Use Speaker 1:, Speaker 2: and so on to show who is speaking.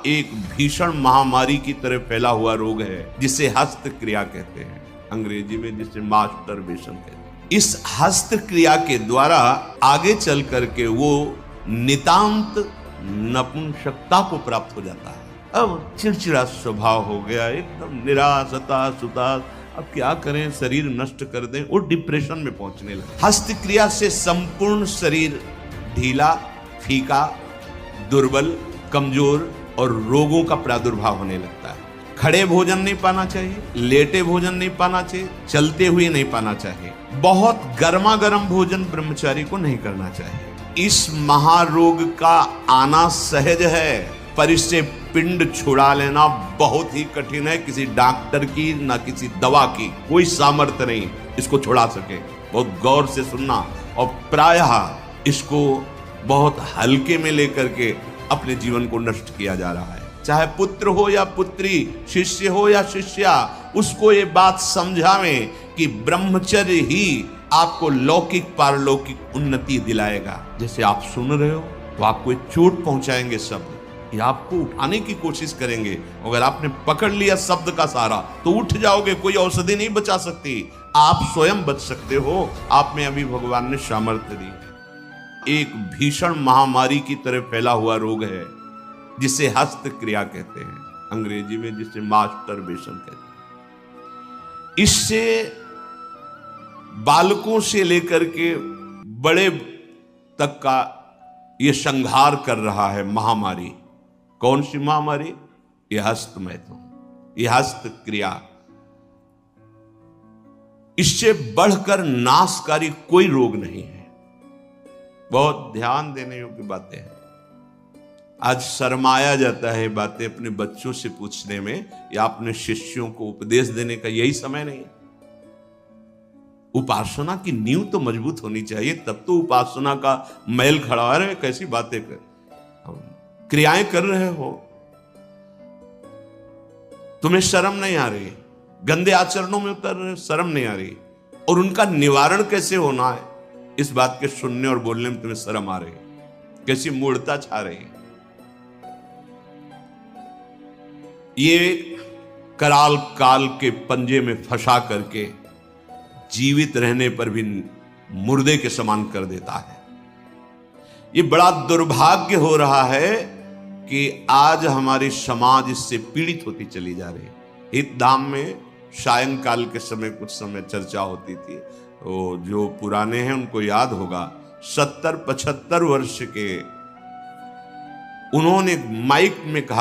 Speaker 1: एक भीषण महामारी की तरह फैला हुआ रोग है जिसे हस्त क्रिया कहते हैं, अंग्रेजी में जिसे मास्टरबेशन कहते हैं। इस हस्त क्रिया के द्वारा आगे चल करके वो नितांत नपुंसकता को प्राप्त हो जाता है। अब चिड़चिड़ा स्वभाव हो गया, एकदम निराश हताश उदास, अब क्या करें, शरीर नष्ट कर दें, वो डिप्रेशन में पहुंचने लगे। हस्त क्रिया से संपूर्ण शरीर ढीला, फीका, दुर्बल, कमजोर और रोगों का प्रादुर्भाव होने लगता है। खड़े भोजन नहीं पाना चाहिए, लेटे भोजन नहीं पाना चाहिए, चलते हुए नहीं पाना चाहिए, बहुत गर्मा गर्म भोजन ब्रह्मचारी को नहीं करना चाहिए। इस महारोग का आना सहज है, पर इससे पिंड छुड़ा लेना बहुत ही कठिन है। किसी डॉक्टर की ना किसी दवा की कोई सामर्थ्य नहीं इसको छुड़ा सके। बहुत गौर से सुनना, और प्रायः इसको बहुत हल्के में लेकर के अपने जीवन को नष्ट किया जा रहा है। चाहे पुत्र हो या पुत्री, शिष्य हो या शिष्या, उसको ये बात समझावें कि ब्रह्मचर्य ही आपको लौकिक पारलौकिक उन्नति दिलाएगा। जैसे आप सुन रहे हो तो आपको एक चोट पहुंचाएंगे शब्द, ये आपको उठाने की कोशिश करेंगे। अगर आपने पकड़ लिया शब्द का सहारा तो उठ जाओगे, कोई औषधि नहीं बचा सकती, आप स्वयं बच सकते हो। आप में अभी भगवान ने सामर्थ्य दी। एक भीषण महामारी की तरह फैला हुआ रोग है जिसे हस्त क्रिया कहते हैं, अंग्रेजी में जिसे मास्टरबेशन कहते हैं। इससे बालकों से लेकर के बड़े तक का ये संहार कर रहा है महामारी। कौन सी महामारी? ये हस्त मैथुन, ये हस्त क्रिया। इससे बढ़कर नाशकारी कोई रोग नहीं है। बहुत ध्यान देने योग्य बातें हैं। आज शर्माया जाता है बातें अपने बच्चों से पूछने में, या अपने शिष्यों को उपदेश देने का यही समय नहीं है। उपासना की नींव तो मजबूत होनी चाहिए, तब तो उपासना का मैल खड़ा है। कैसी बातें कर, क्रियाएं कर रहे हो, तुम्हें शर्म नहीं आ रही, गंदे आचरणों में उतर रहे, शर्म नहीं आ रही, और उनका निवारण कैसे होना है इस बात के सुनने और बोलने में तुम्हें शर्म आ रही, कैसी मूढ़ता छा रही। ये कराल काल के पंजे में फंसा करके जीवित रहने पर भी मुर्दे के समान कर देता है। ये बड़ा दुर्भाग्य हो रहा है कि आज हमारी समाज इससे पीड़ित होती चली जा रही है। हितधाम में सायंकाल के समय कुछ समय चर्चा होती थी, तो जो पुराने हैं उनको याद होगा, 70-75 वर्ष के उन्होंने माइक में कहा